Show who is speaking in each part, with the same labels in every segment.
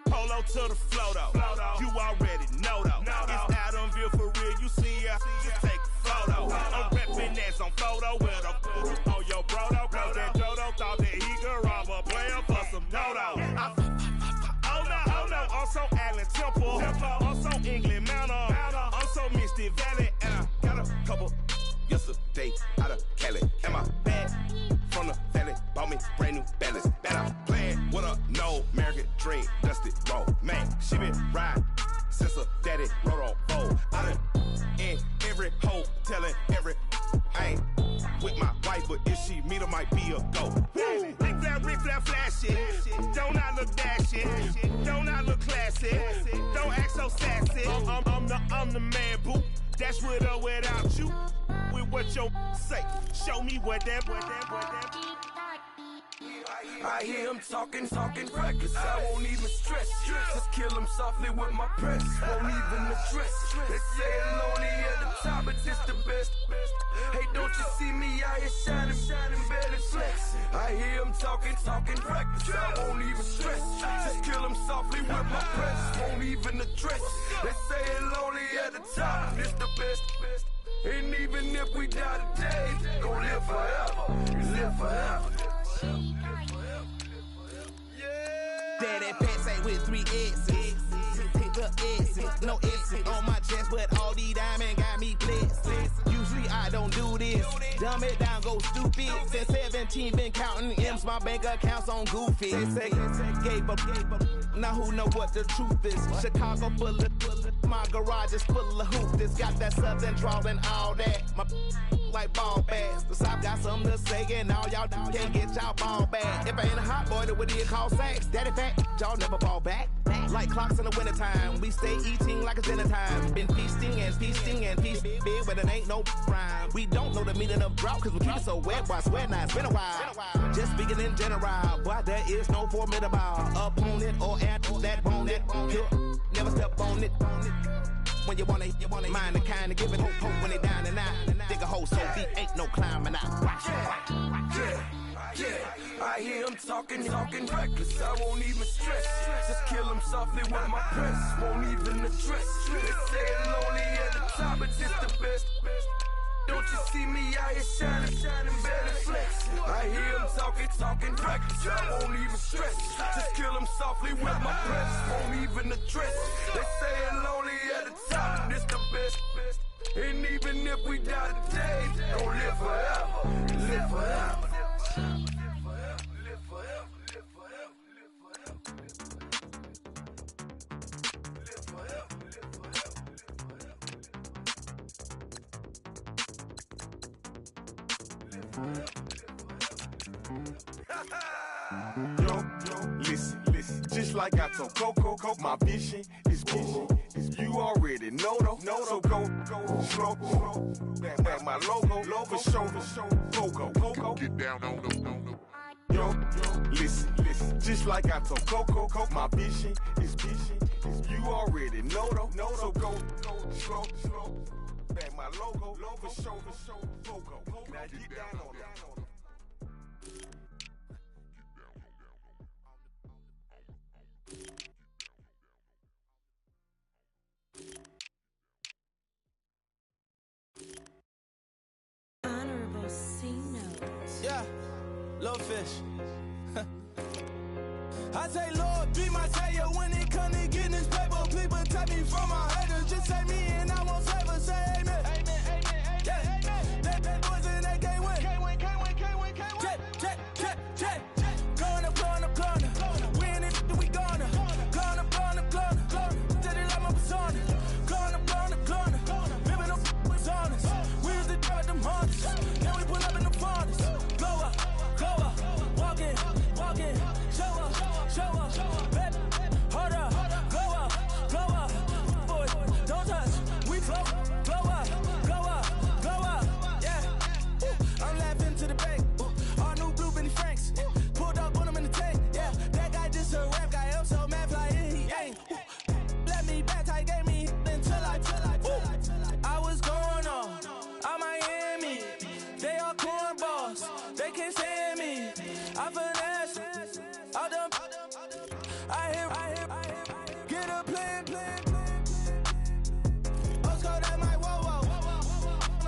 Speaker 1: Polo to the flow though, you already know though. It's Adamville for real, you see ya, just take a photo. I'm reppin' that's on photo with a on your bro though, cause that Jodo thought that he could rob a player for some no-no. Oh no, also Allen Temple, also England Manor, also Misty Valley, and I got a couple yesterday out of Cali. And my bag from the valley bought me brand new balance. And I'm playing with a no American dream, dusty road. Man, she been riding since her daddy rode on fold. I done in every hole, telling every I ain't with my wife, but if she meet her, might be a go. Rick flat flashing, don't I look dashing, don't I look classy, don't act so sassy. I'm the man, boo. That's with or without you. With what your say, show me what that.
Speaker 2: I hear him talking reckless. I won't even stress. Just kill him softly with my press. Won't even address. They say it lonely at the top, but this the best. Hey, don't you see me out here shining, barely flex. I hear him talking reckless. I won't even stress. Just kill him softly with my press. Won't even address. They say it lonely at the top, this the best. And even if we die today, gon' live forever. Live forever.
Speaker 3: Daddy pants ain't with 3 X's. Pick the X's, no X's on my chest, but all these diamonds got me blessed. Usually I don't do this. Dumb it down, go stupid. Since 17, been counting M's, my bank accounts on Goofy. Gave up. Now who know what the truth is? Chicago full of, my garage is full of hoopers. Got that southern drawl and all that. My like ball bags. The South got something to say, and all y'all can't get y'all ball back. If I ain't a hot boy, then what do you call sex? Daddy fat, y'all never fall back. Like clocks in the wintertime, we stay eating like it's dinner time. Been feasting big, but it ain't no rhyme. We don't know the meaning of drought, cause we keep it so wet, boy, I swear now, it's been a while. Just speaking in general, boy, there is no formidable opponent or at that bone it. Never step on it. When you want it, mind the kind of give it hope when they down and out. Dig a hole so deep, ain't no climbing out.
Speaker 2: Yeah, I hear him talking reckless. I won't even stress. Just kill him softly with my press. Won't even address. They say it lonely at the top, but this the best. Don't you see me out here shining, barely flex. I hear him talking reckless. I won't even stress. Just kill him softly with my press. Won't even address. They say it lonely at the top, this the best. And even if we die today, gon' live forever. Live forever.
Speaker 1: Yo, listen, just like I told Coco, my vision is vision. You already know though, so go, slow, back my logo, for show, go, get down on them. Yo, listen, just like I told Coco, my vision is vision. You already know though, so go, slow, back my logo, for show, go, now get down on them.
Speaker 4: Honorable C-Notes.
Speaker 5: Yeah, little fish. I say, Lord, be my savior when it come to getting this paper. Please protect me from my haters. Just say me and I won't favor. Say amen. Amen. Yeah. That boys in that can't win. Can't win. Osco, that my whoa.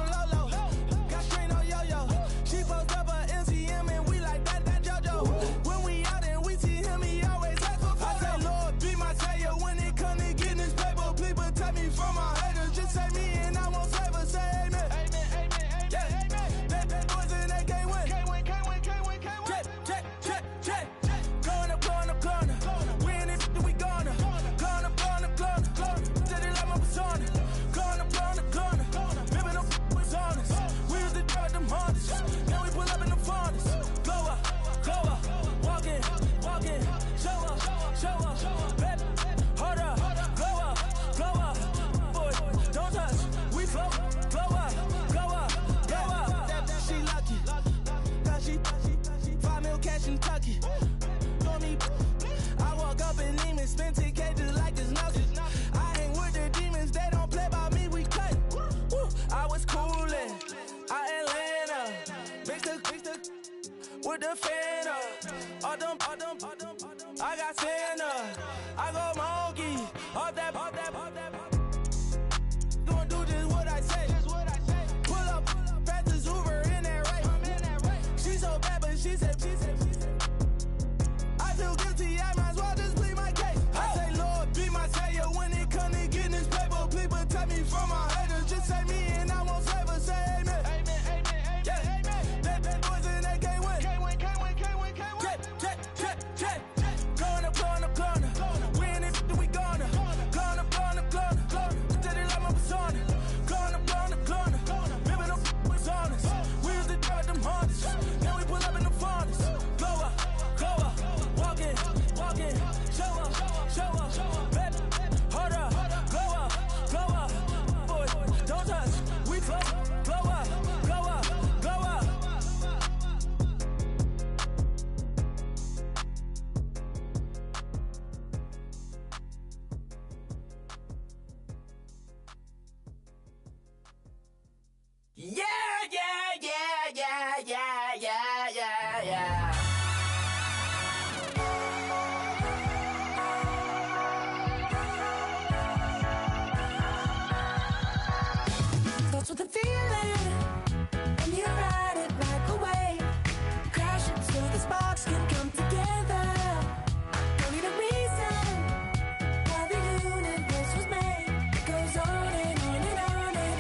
Speaker 5: On the low. Got strain on yo-yo. She post up a MCM and we like that JoJo. When we out and we see him, he always ask for photo. I say, Lord, be my savior when it come to getting this paper. Please protect me from my haters. Just say me and I won't save her. Say amen. Yeah. That boys and they can't win. Check. Going up. Win it, we gonna. Going up. Steady like my persona. Going up. Ripping up was honest. We used to drive them hardest. Now we pull up in the furnace. Glow up. Walk in. Show up. Baby, hold up. Glow up. Boys, don't touch. We flow. Glow up. She lucky. Cause she 5 mil cash in Kentucky. For me, I walk up in demons, spend 10K just like it's nothing. I hang with the demons, they don't play by me, we cut. Woo. I was coolin', out Atlanta, mixed with the fan up. All them, I got Santa, I go monkey, all that. Gonna do just what I say. Pull up, fastest Uber in that race. She so bad, but she said. I feel guilty, I might as well just plead my case. I say, Lord, be my savior when it come to getting this paper. Please protect me from my haters. Just say me and I won't save her. Say amen. Yeah. That boys and they can't win. Check. Going up. Win it, we gonna. Going up. Steady like my persona. Going up. Ripping up was honest. We used to drive them hardest. Now we pull up in the furnace. Glow up. Walk in. Show up. Baby, hold up. Glow up. Boys, don't touch. We flow. Glow up. Yeah. That's what the feeling, and you ride it right away. Crashing so the sparks can come together. Don't need a reason why the universe was made. It goes on and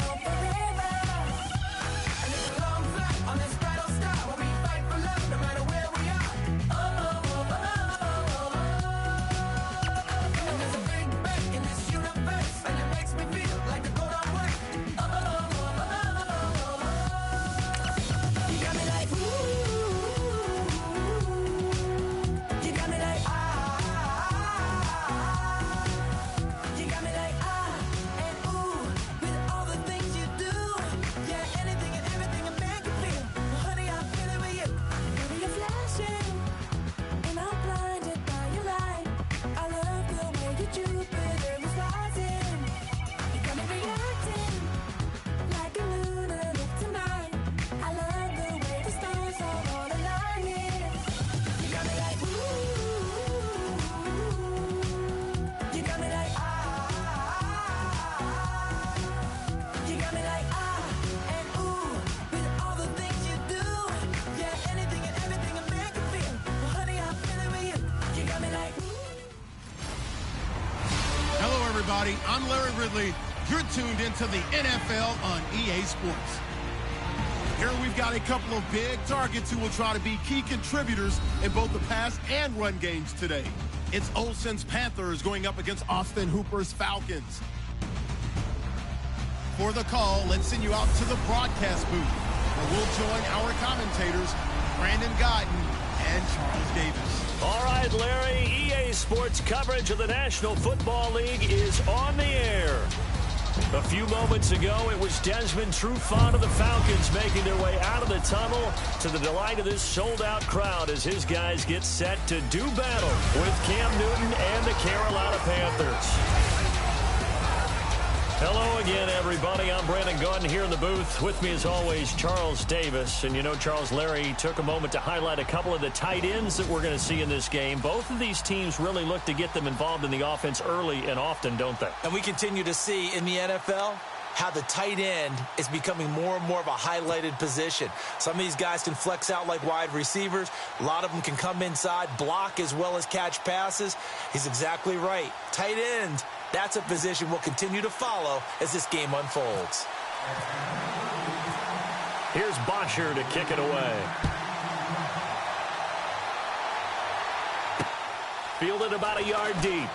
Speaker 5: on forever. And it's a long flight on this battle star where we fight for love no matter where we are. And there's a big bang in this universe, and it makes me feel like the gold I work. You got me like ooh. You got me like You got me like and ooh. With all the things you do. Yeah, anything and everything a man can feel. Well, honey, I'm feeling with you. Baby, you're flashing, and I'm blinded by your light. I love the way you Jupiter is rising. You got me reacting like a lunar look tonight. I love the way the stars are all aligning. You got me like ooh. You got me like You got me like and ooh. With all the things you do. Yeah, anything and everything a man can feel. Well, honey, I'm feeling with you. You got me like
Speaker 6: Hello, everybody. I'm Larry Ridley. You're tuned into the NFL on EA Sports. Here we've got a couple of big targets who will try to be key contributors in both the pass and run games today. It's Olsen's Panthers going up against Austin Hooper's Falcons. For the call, let's send you out to the broadcast booth, where we'll join our commentators, Brandon Guyton and Charles Davis.
Speaker 7: All right, Larry, EA Sports coverage of the National Football League is on the air. A few moments ago, it was Desmond Trufant of the Falcons making their way out of the tunnel to the delight of this sold-out crowd as his guys get set to do battle with Cam Newton and the Carolina Panthers. Hello again, everybody. I'm Brandon Gaudin here in the booth. With me, as always, Charles Davis. And you know, Charles, Larry took a moment to highlight a couple of the tight ends that we're going to see in this game. Both of these teams really look to get them involved in the offense early and often, don't they?
Speaker 8: And we continue to see in the NFL how the tight end is becoming more and more of a highlighted position. Some of these guys can flex out like wide receivers. A lot of them can come inside, block as well as catch passes. He's exactly right. Tight end, that's a position we'll continue to follow as this game unfolds.
Speaker 7: Here's Bosher to kick it away. Fielded about a yard deep.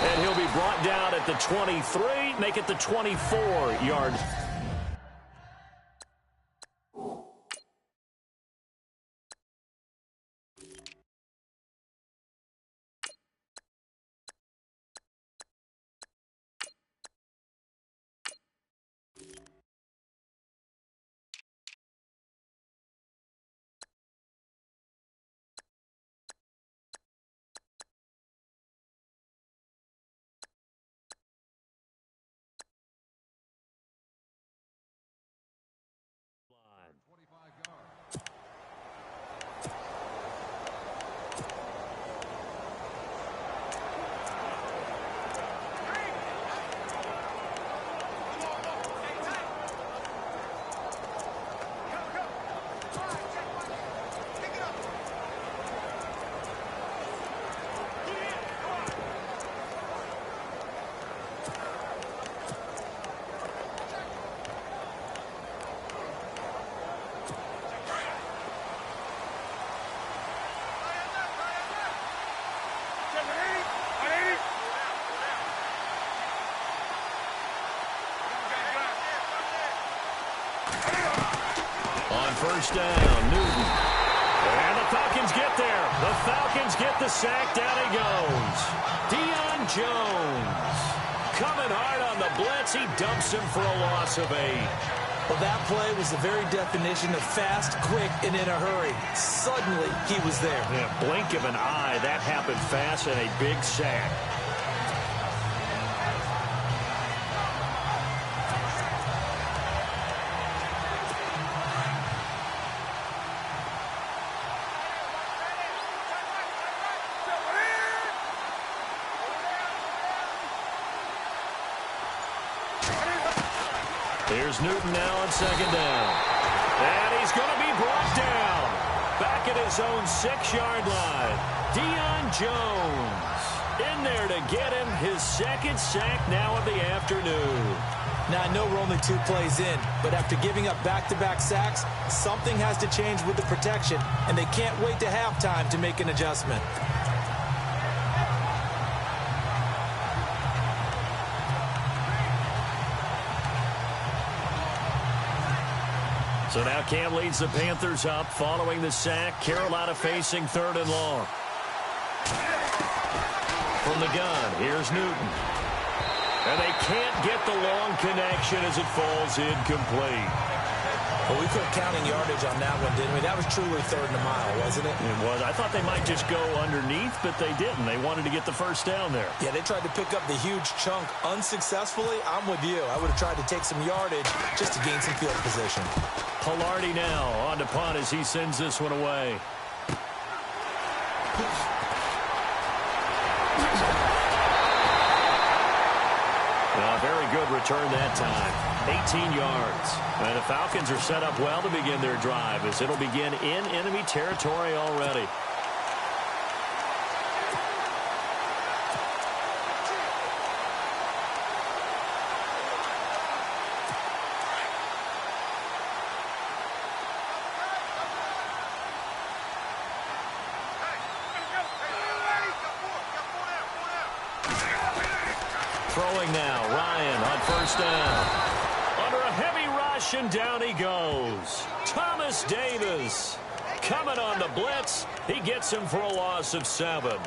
Speaker 7: And he'll be brought down at the 23, make it the 24-yard. First down, Newton. And the Falcons get there. The Falcons get the sack. Down he goes. Deion Jones. Coming hard on the blitz. He dumps him for a loss of 8.
Speaker 8: Well, that play was the very definition of fast, quick, and in a hurry. Suddenly, he was there.
Speaker 7: Yeah, blink of an eye. That happened fast and a big sack. Here's Newton now on second down. And he's going to be brought down. Back at his own 6-yard line. Deion Jones in there to get him his second sack now of the afternoon.
Speaker 8: Now, I know we're only 2 plays in, but after giving up back-to-back sacks, something has to change with the protection, and they can't wait to halftime to make an adjustment.
Speaker 7: So now Cam leads the Panthers up following the sack. Carolina facing 3rd and long. From the gun, here's Newton. And they can't get the long connection as it falls incomplete.
Speaker 8: Well, we put counting yardage on that one, didn't we? That was truly 3rd and a mile, wasn't it?
Speaker 7: It was. I thought they might just go underneath, but they didn't. They wanted to get the first down there.
Speaker 8: Yeah, they tried to pick up the huge chunk unsuccessfully. I'm with you. I would have tried to take some yardage just to gain some field position.
Speaker 7: Pilardi now on to punt as he sends this one away. Very good return that time. 18 yards. And the Falcons are set up well to begin their drive as it'll begin in enemy territory already. Throwing now, Ryan on first down. Under a heavy rush, and down he goes. Thomas Davis coming on the blitz. He gets him for a loss of 7.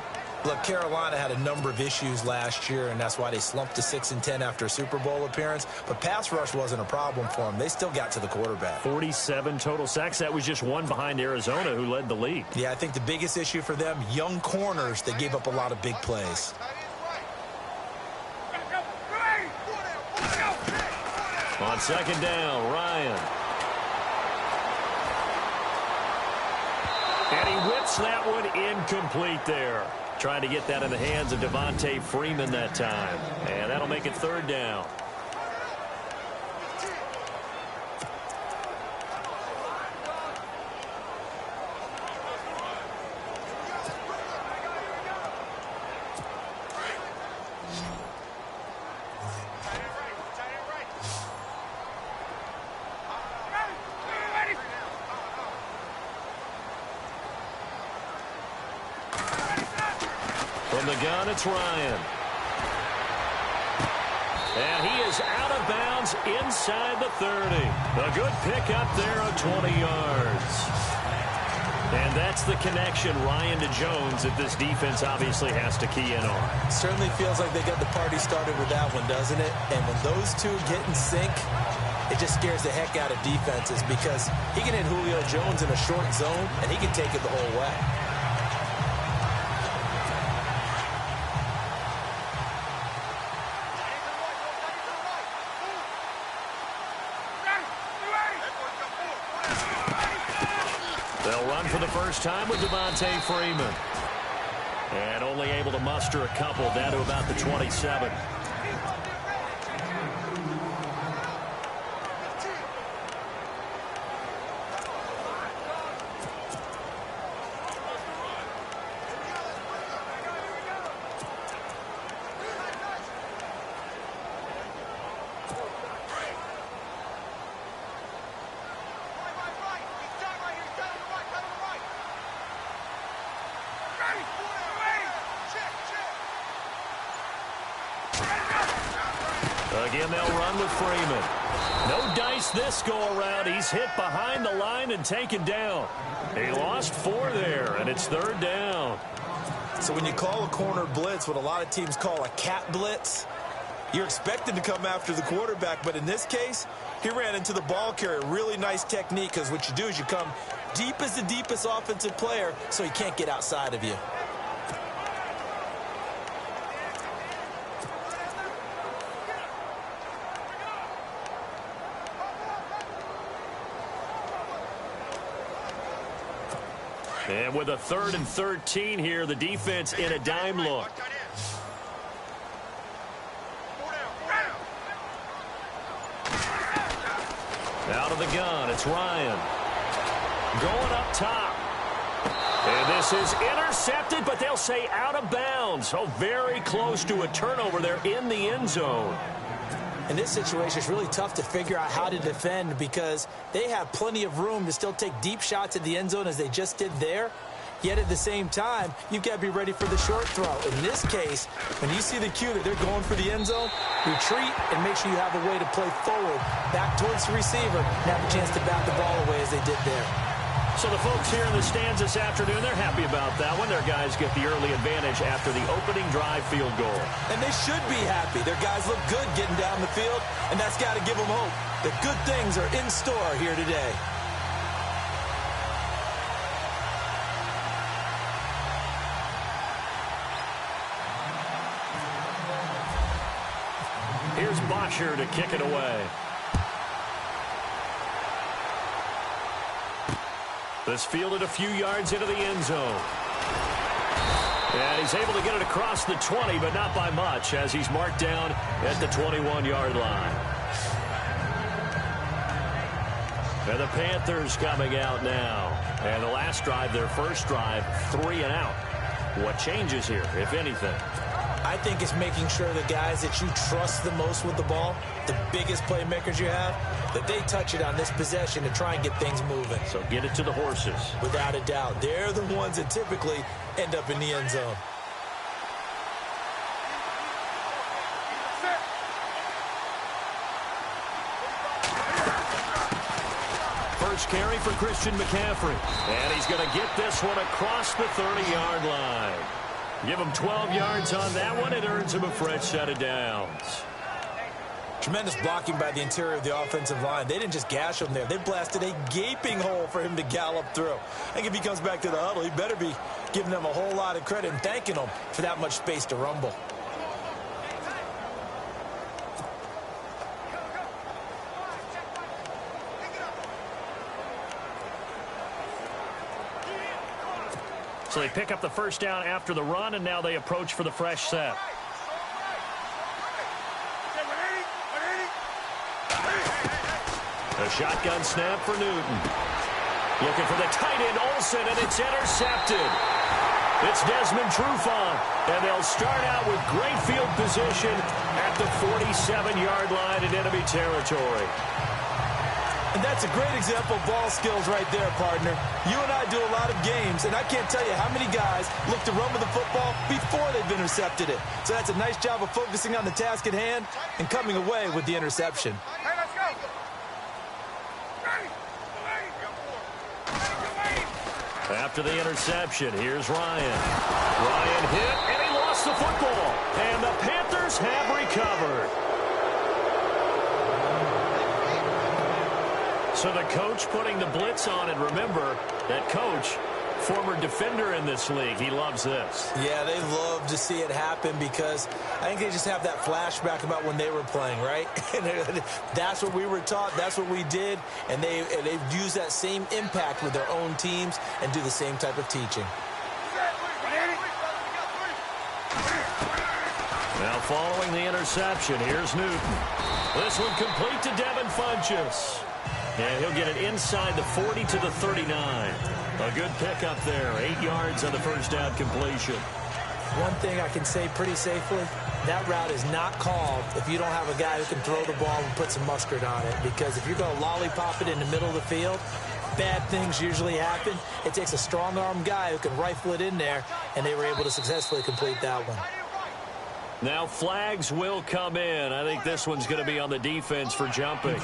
Speaker 8: Look, Carolina had a number of issues last year, and that's why they slumped to 6-10 after a Super Bowl appearance. But pass rush wasn't a problem for them. They still got to the quarterback.
Speaker 7: 47 total sacks. That was just one behind Arizona, who led the league.
Speaker 8: Yeah, I think the biggest issue for them, young corners, they gave up a lot of big plays.
Speaker 7: On second down, Ryan. And he whips that one incomplete there. Trying to get that in the hands of Devontae Freeman that time. And that'll make it third down. From the gun, it's Ryan. And he is out of bounds inside the 30. A good pickup there of 20 yards. And that's the connection, Ryan to Jones, that this defense obviously has to key in on.
Speaker 8: Certainly feels like they got the party started with that one, doesn't it? And when those two get in sync, it just scares the heck out of defenses because he can hit Julio Jones in a short zone, and he can take it the whole way.
Speaker 7: They'll run for the first time with Devontae Freeman. And only able to muster a couple down to about the 27. Again, they'll run with Freeman. No dice this go-around. He's hit behind the line and taken down. He lost 4 there, and it's third down.
Speaker 8: So when you call a corner blitz, what a lot of teams call a cat blitz, you're expected to come after the quarterback. But in this case, he ran into the ball carrier. Really nice technique, because what you do is you come deep as the deepest offensive player so he can't get outside of you.
Speaker 7: And with a 3rd and 13 here, the defense in a dime look. Out of the gun, it's Ryan. Going up top. And this is intercepted, but they'll say out of bounds. So very close to a turnover there in the end zone.
Speaker 8: In this situation, it's really tough to figure out how to defend because they have plenty of room to still take deep shots at the end zone as they just did there. Yet at the same time, you've got to be ready for the short throw. In this case, when you see the cue that they're going for the end zone, retreat and make sure you have a way to play forward, back towards the receiver, and have a chance to bat the ball away as they did there.
Speaker 7: So the folks here in the stands this afternoon, they're happy about that one. Their guys get the early advantage after the opening drive field goal.
Speaker 8: And they should be happy. Their guys look good getting down the field, and that's got to give them hope that good things are in store here today.
Speaker 7: Here's Bosher to kick it away. This fielded a few yards into the end zone. And he's able to get it across the 20, but not by much, as he's marked down at the 21-yard line. And the Panthers coming out now. And the last drive, their first drive, 3 and out. What changes here, if anything?
Speaker 8: I think it's making sure the guys that you trust the most with the ball, the biggest playmakers you have, that they touch it on this possession to try and get things moving.
Speaker 7: So get it to the horses.
Speaker 8: Without a doubt. They're the ones that typically end up in the end zone.
Speaker 7: First carry for Christian McCaffrey. And he's going to get this one across the 30-yard line. Give him 12 yards on that one. It earns him a fresh set of downs.
Speaker 8: Tremendous blocking by the interior of the offensive line. They didn't just gash him there. They blasted a gaping hole for him to gallop through. I think if he comes back to the huddle, he better be giving them a whole lot of credit and thanking them for that much space to rumble.
Speaker 7: So they pick up the first down after the run, and now they approach for the fresh set. A shotgun snap for Newton. Looking for the tight end, Olsen, and it's intercepted. It's Desmond Trufant, and they'll start out with great field position at the 47-yard line in enemy territory.
Speaker 8: And that's a great example of ball skills right there, partner. You and I do a lot of games, and I can't tell you how many guys look to run with the football before they've intercepted it. So that's a nice job of focusing on the task at hand and coming away with the interception.
Speaker 1: Hey, let's go.
Speaker 7: After the interception, here's Ryan. Ryan hit, and he lost the football. And the Panthers have recovered. So the coach putting the blitz on, and remember, that coach, former defender in this league, he loves this.
Speaker 8: Yeah, they love to see it happen because I think they just have that flashback about when they were playing, right? That's what we were taught. That's what we did. And they've used that same impact with their own teams and do the same type of teaching.
Speaker 7: Now following the interception, here's Newton. This one complete to Devin Funchess. And he'll get it inside the 40 to the 39. A good pickup there. 8 yards on the first down completion.
Speaker 8: One thing I can say pretty safely, that route is not called if you don't have a guy who can throw the ball and put some mustard on it. Because if you're going to lollipop it in the middle of the field, bad things usually happen. It takes a strong-arm guy who can rifle it in there, and they were able to successfully complete that one.
Speaker 7: Now flags will come in. I think this one's going to be on the defense for jumping.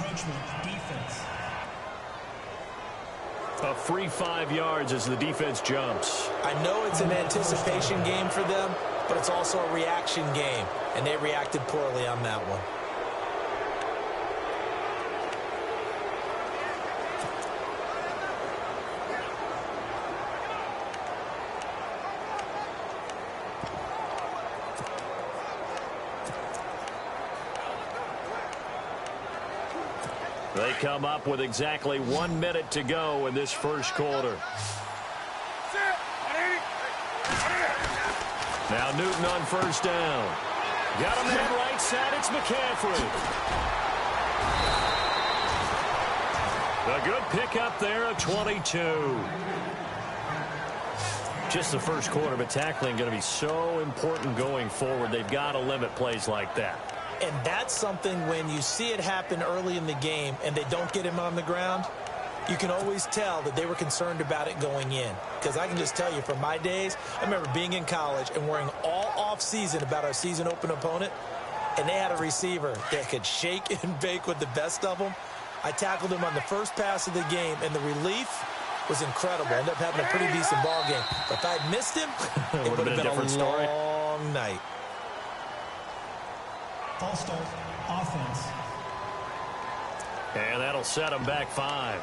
Speaker 7: A free 5 yards as the defense jumps.
Speaker 8: I know it's an anticipation game for them, but it's also a reaction game, and they reacted poorly on that one.
Speaker 7: They come up with exactly 1 minute to go in this first quarter. Now Newton on first down. Got him in right side. It's McCaffrey. A good pickup there, a 22. Just the first quarter, but tackling going to be so important going forward. They've got to limit plays like that.
Speaker 8: And that's something when you see it happen early in the game and they don't get him on the ground, you can always tell that they were concerned about it going in. Because I can just tell you from my days, I remember being in college and worrying all off-season about our season open opponent, and they had a receiver that could shake and bake with the best of them. I tackled him on the first pass of the game, and the relief was incredible. I ended up having a pretty decent ball game. But if I'd missed him, it would have been a long night.
Speaker 9: False start, offense.
Speaker 7: And that'll set them back 5.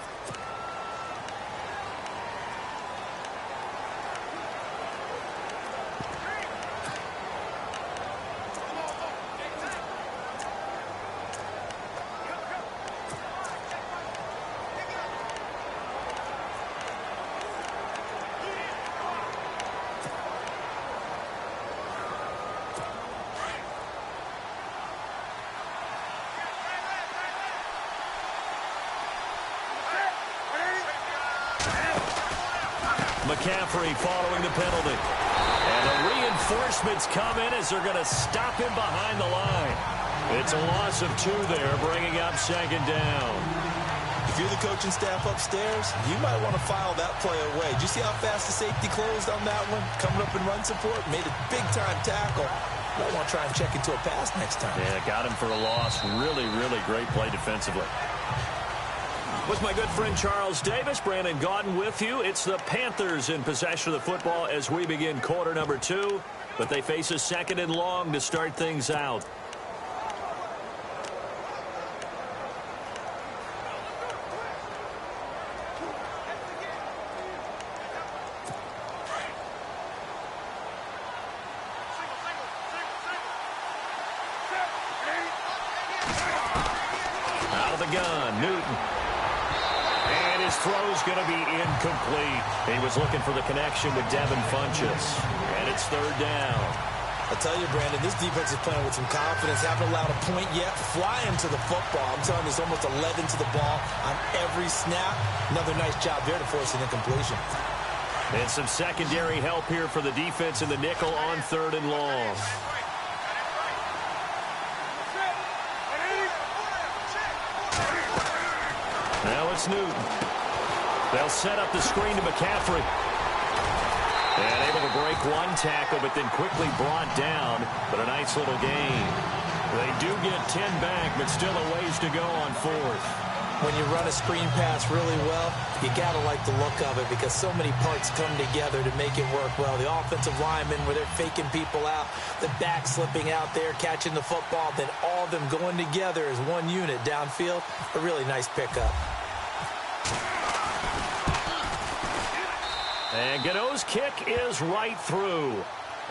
Speaker 7: McCaffrey following the penalty. And the reinforcements come in as they're going to stop him behind the line. It's a loss of 2 there, bringing up second down.
Speaker 8: If you're the coaching staff upstairs, you might want to file that play away. Did you see how fast the safety closed on that one? Coming up in run support, made a big-time tackle. Might want to try and check into a pass next time.
Speaker 7: Yeah, got him for a loss. Really, really great play defensively. With my good friend Charles Davis, Brandon Gaudin with you. It's the Panthers in possession of the football as we begin quarter number 2. But they face a second and long to start things out. Out of the gun, Newton. his throw's going to be incomplete. He was looking for the connection with Devin Funchess. And it's third down.
Speaker 8: I tell you, Brandon, this defense is playing with some confidence. Haven't allowed a point yet. Flying to the football. I'm telling you, it's almost 11 to the ball on every snap. Another nice job there to force an incompletion.
Speaker 7: And some secondary help here for the defense in the nickel on third and long. Now it's Newton. They'll set up the screen to McCaffrey. And able to break one tackle, but then quickly brought down. But a nice little gain. They do get 10 back, but still a ways to go on fourth.
Speaker 8: When you run a screen pass really well, you got to like the look of it because so many parts come together to make it work well. The offensive linemen, where they're faking people out, the back slipping out there, catching the football, then all of them going together as one unit downfield. A really nice pickup.
Speaker 7: And Gano's kick is right through.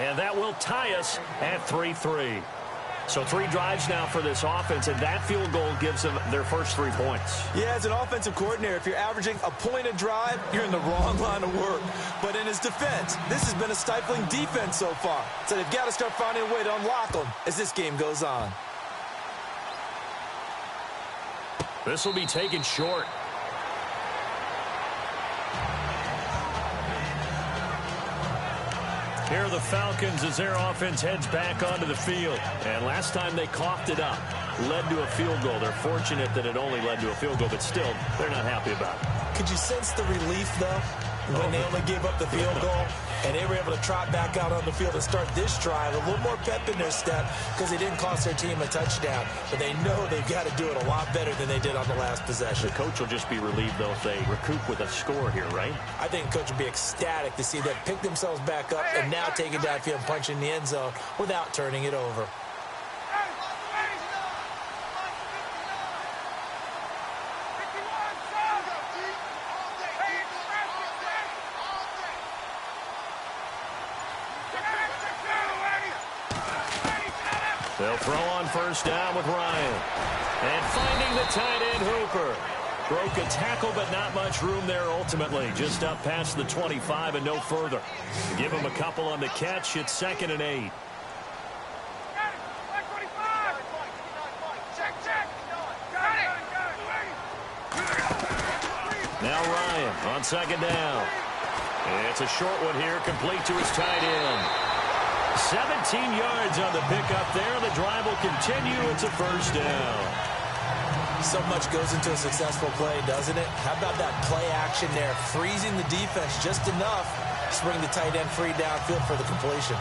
Speaker 7: And that will tie us at 3-3. So 3 drives now for this offense, and that field goal gives them their first 3 points.
Speaker 8: Yeah, as an offensive coordinator, if you're averaging a point a drive, you're in the wrong line of work. But in his defense, this has been a stifling defense so far. So they've got to start finding a way to unlock them as this game goes on.
Speaker 7: This will be taken short. Here are the Falcons as their offense heads back onto the field. And last time they coughed it up, led to a field goal. They're fortunate that it only led to a field goal, but still, they're not happy about it.
Speaker 8: Could you sense the relief, though, when they only gave up the field goal? And they were able to trot back out on the field and start this drive a little more pep in their step because they didn't cost their team a touchdown. But they know they've got to do it a lot better than they did on the last possession.
Speaker 7: The coach will just be relieved, though, if they recoup with a score here, right?
Speaker 8: I think the coach will be ecstatic to see them pick themselves back up and now take it downfield and punch in the end zone without turning it over.
Speaker 7: They'll throw on first down with Ryan. And finding the tight end, Hooper. Broke a tackle, but not much room there ultimately. Just up past the 25 and no further. Give him a couple on the catch. It's 2nd and 8. Now Ryan on 2nd down. It's a short one here, complete to his tight end. 17 yards on the pickup there. The drive will continue. It's a first down.
Speaker 8: So much goes into a successful play, doesn't it? How about that play action there? Freezing the defense just enough to bring the tight end free downfield for the completion.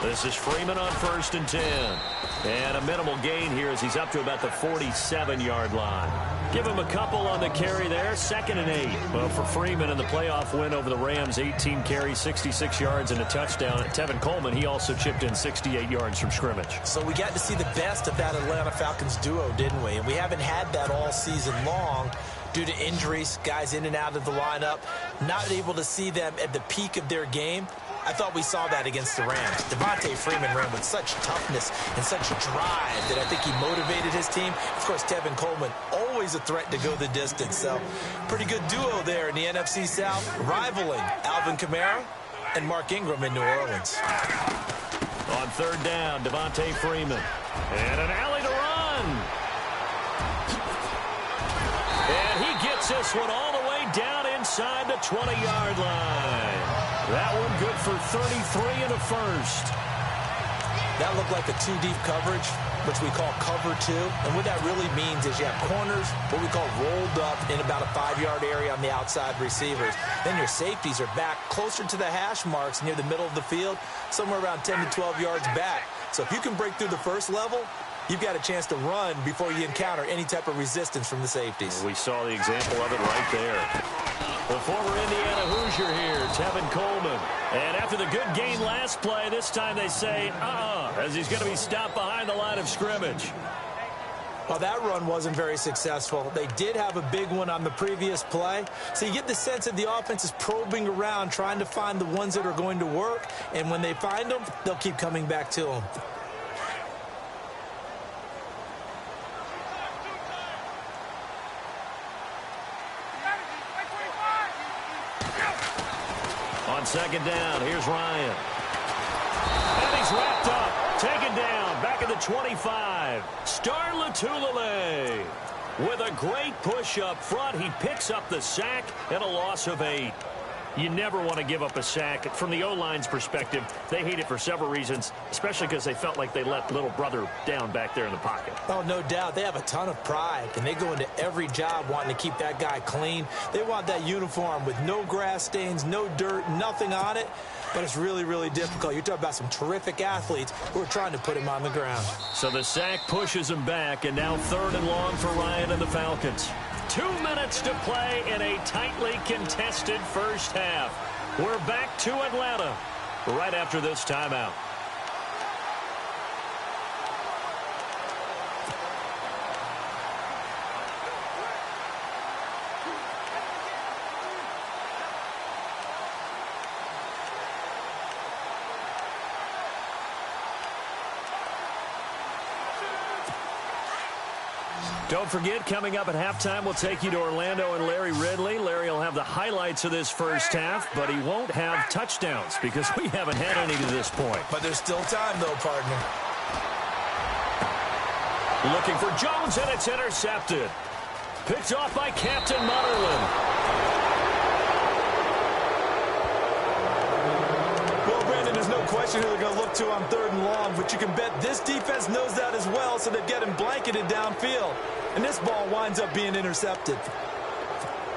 Speaker 7: This is Freeman on 1st and 10. And a minimal gain here as he's up to about the 47-yard line. Give him a couple on the carry there. 2nd and 8. Well, for Freeman in the playoff win over the Rams, 18 carries, 66 yards, and a touchdown. At Tevin Coleman, he also chipped in 68 yards from scrimmage.
Speaker 8: So we got to see the best of that Atlanta Falcons duo, didn't we? And we haven't had that all season long due to injuries, guys in and out of the lineup, not able to see them at the peak of their game. I thought we saw that against the Rams. Devontae Freeman ran with such toughness and such drive that I think he motivated his team. Of course, Tevin Coleman, always a threat to go the distance. So, pretty good duo there in the NFC South, rivaling Alvin Kamara and Mark Ingram in New Orleans.
Speaker 7: On 3rd down, Devontae Freeman. And an alley to run. And he gets this one all the way down inside the 20-yard line. That one good for 33 and a first.
Speaker 8: That looked like a 2-deep coverage, which we call cover 2. And what that really means is you have corners, what we call rolled up in about a 5-yard area on the outside receivers. Then your safeties are back closer to the hash marks near the middle of the field, somewhere around 10 to 12 yards back. So if you can break through the first level, you've got a chance to run before you encounter any type of resistance from the safeties.
Speaker 7: We saw the example of it right there. The former Indiana Hoosier here, Tevin Coleman. And after the good gain last play, this time they say, as he's going to be stopped behind the line of scrimmage.
Speaker 8: Well, that run wasn't very successful. They did have a big one on the previous play. So you get the sense that the offense is probing around, trying to find the ones that are going to work. And when they find them, they'll keep coming back to them.
Speaker 7: On second down, here's Ryan. And he's wrapped up, taken down, back at the 25. Star Lotulelei with a great push up front. He picks up the sack and a loss of 8. You never want to give up a sack. From the O-line's perspective, they hate it for several reasons, especially because they felt like they let little brother down back there in the pocket.
Speaker 8: Oh, no doubt. They have a ton of pride, and they go into every job wanting to keep that guy clean. They want that uniform with no grass stains, no dirt, nothing on it. But it's really, really difficult. You're talking about some terrific athletes who are trying to put him on the ground.
Speaker 7: So the sack pushes him back, and now 3rd and long for Ryan and the Falcons. 2 minutes to play in a tightly contested first half. We're back to Atlanta right after this timeout. Don't forget, coming up at halftime, we'll take you to Orlando and Larry Ridley. Larry will have the highlights of this first half, but he won't have touchdowns because we haven't had any to this point.
Speaker 8: But there's still time, though, partner.
Speaker 7: Looking for Jones, and it's intercepted. Picked off by Captain Mutterland.
Speaker 8: There's no question who they're going to look to on 3rd and long, but you can bet this defense knows that as well, so they're getting blanketed downfield. And this ball winds up being intercepted.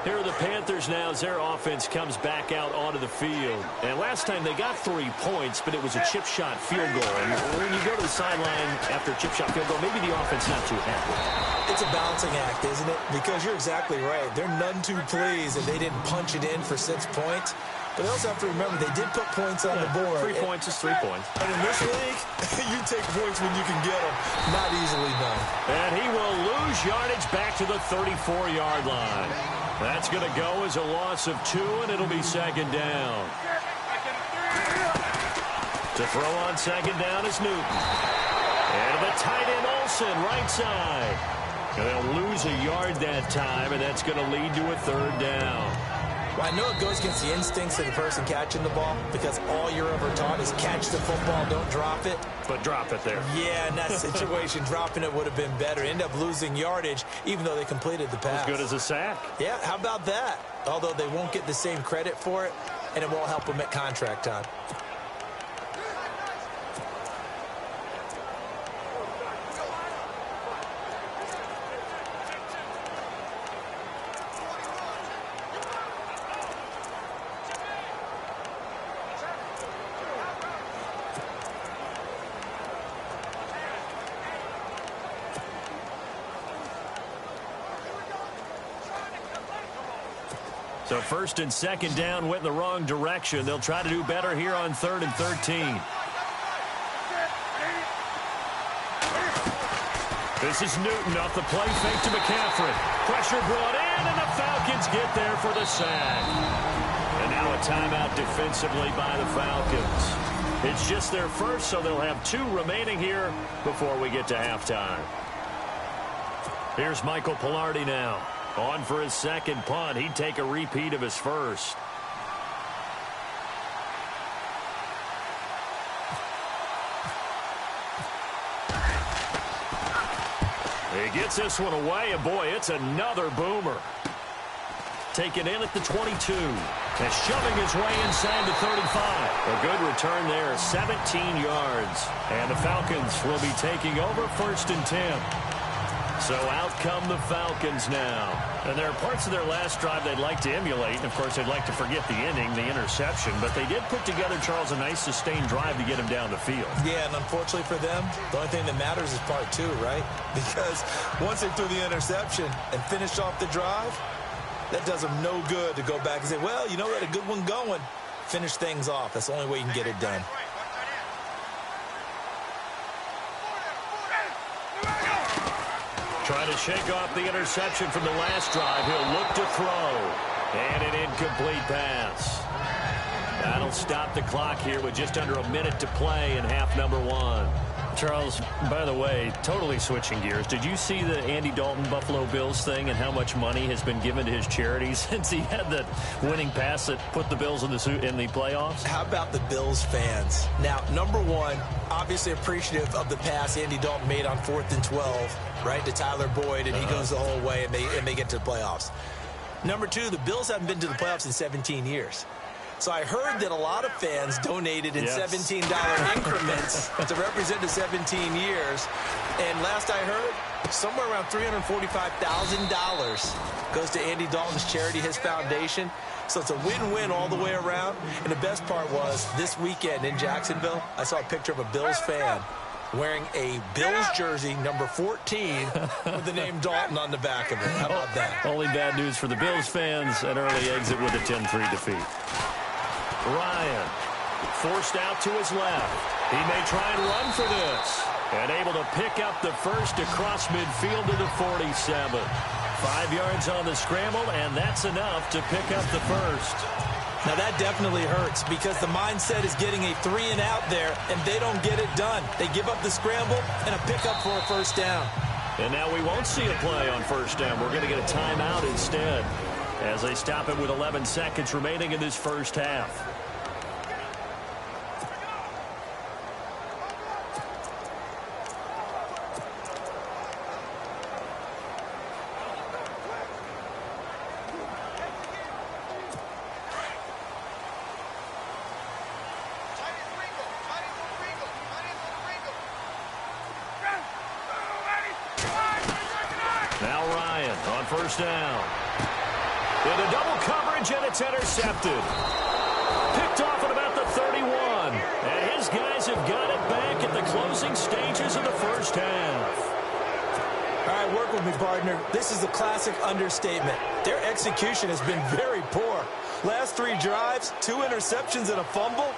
Speaker 7: Here are the Panthers now as their offense comes back out onto the field. And last time they got 3 points, but it was a chip shot field goal. And when you go to the sideline after a chip shot field goal, maybe the offense not too happy.
Speaker 8: It's a balancing act, isn't it? Because you're exactly right. They're none too pleased that they didn't punch it in for 6 points. But they also have to remember they did put points on the board.
Speaker 7: 3 points is 3 points.
Speaker 8: And in this league, you take points when you can get them. Not easily done.
Speaker 7: And he will lose yardage back to the 34-yard line. That's going to go as a loss of 2, and it'll be 2nd down. To throw on 2nd down is Newton. And the tight end Olsen, right side. And they'll lose a yard that time, and that's going to lead to a 3rd down.
Speaker 8: Well, I know it goes against the instincts of the person catching the ball because all you're ever taught is catch the football, don't drop it.
Speaker 7: But drop it there.
Speaker 8: Yeah, in that situation, dropping it would have been better. End up losing yardage, even though they completed the pass.
Speaker 7: As good as a sack.
Speaker 8: Yeah, how about that? Although they won't get the same credit for it, and it won't help them at contract time.
Speaker 7: So 1st and 2nd down went in the wrong direction. They'll try to do better here on 3rd and 13. This is Newton off the play fake to McCaffrey. Pressure brought in, and the Falcons get there for the sack. And now a timeout defensively by the Falcons. It's just their first, so they'll have 2 remaining here before we get to halftime. Here's Michael Pilardi now. On for his 2nd punt. He'd take a repeat of his first. He gets this one away, and boy, it's another boomer. Taken in at the 22. And shoving his way inside the 35. A good return there, 17 yards. And the Falcons will be taking over 1st and 10. So out come the Falcons now. And there are parts of their last drive they'd like to emulate. Of course, they'd like to forget the inning, the interception. But they did put together, Charles, a nice sustained drive to get him down the field.
Speaker 8: Yeah, and unfortunately for them, the only thing that matters is part 2, right? Because once they threw the interception and finished off the drive, that does them no good to go back and say, well, you know, we had a good one going. Finish things off. That's the only way you can get it done.
Speaker 7: shake off the interception from the last drive. He'll look to throw. And an incomplete pass. That'll stop the clock here with just under a minute to play in half number 1.
Speaker 10: Charles, by the way, totally switching gears. Did you see the Andy Dalton Buffalo Bills thing and how much money has been given to his charities since he had the winning pass that put the Bills in the playoffs?
Speaker 8: How about the Bills fans? Now, number one, obviously appreciative of the pass Andy Dalton made on 4th and 12, right, to Tyler Boyd, and he goes the whole way, and they get to the playoffs. Number two, the Bills haven't been to the playoffs in 17 years. So I heard that a lot of fans donated in $17 increments to represent the 17 years. And last I heard, somewhere around $345,000 goes to Andy Dalton's charity, his foundation. So it's a win-win all the way around. And the best part was, this weekend in Jacksonville, I saw a picture of a Bills fan wearing a Bills jersey, number 14, with the name Dalton on the back of it. How about that?
Speaker 10: Only bad news for the Bills fans, an early exit with a 10-3 defeat.
Speaker 7: Ryan forced out to his left. He may try and run for this. And able to pick up the first across midfield to the 47. 5 yards on the scramble, and that's enough to pick up the first.
Speaker 8: Now that definitely hurts because the mindset is getting a 3-and-out there, and they don't get it done. They give up the scramble and a pickup for a first down.
Speaker 7: And now we won't see a play on first down. We're going to get a timeout instead as they stop it with 11 seconds remaining in this first half. First down. Into double coverage, and it's intercepted. Picked off at about the 31. And his guys have got it back at the closing stages of the first half.
Speaker 8: All right, work with me, partner. This is a classic understatement. Their execution has been very poor. Last 3 drives, 2 interceptions and a fumble.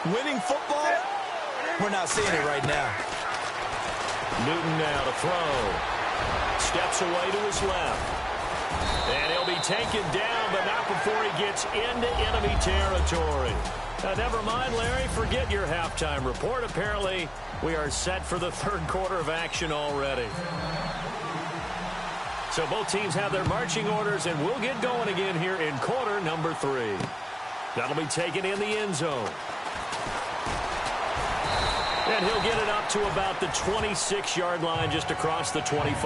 Speaker 8: Winning football? We're not seeing it right now.
Speaker 7: Newton now to throw. Steps away to his left. And he'll be taken down, but not before he gets into enemy territory. Never mind, Larry. Forget your halftime report. Apparently, we are set for the third quarter of action already. So both teams have their marching orders, and we'll get going again here in quarter number 3. That'll be taken in the end zone. And he'll get it up to about the 26-yard line, just across the 25.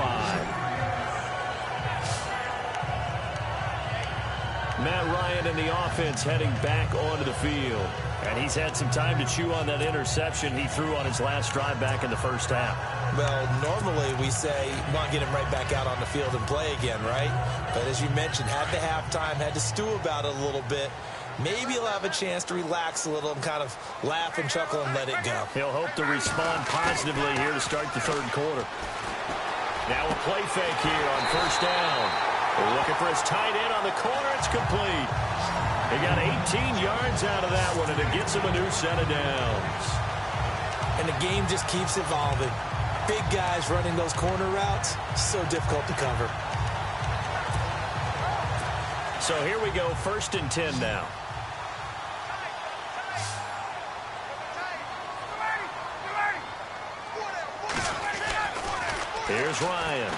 Speaker 7: Matt Ryan and the offense heading back onto the field. And he's had some time to chew on that interception he threw on his last drive back in the first half.
Speaker 8: Well, normally we say, want to get him right back out on the field and play again, right? But as you mentioned, had the halftime, had to stew about it a little bit. Maybe he'll have a chance to relax a little and kind of laugh and chuckle and let it go.
Speaker 7: He'll hope to respond positively here to start the third quarter. Now a play fake here on first down. They're looking for his tight end on the corner. It's complete. He got 18 yards out of that one, and it gets him a new set of downs.
Speaker 8: And the game just keeps evolving. Big guys running those corner routes, so difficult to cover.
Speaker 7: So here we go, 1st and 10 now. Here's Ryan.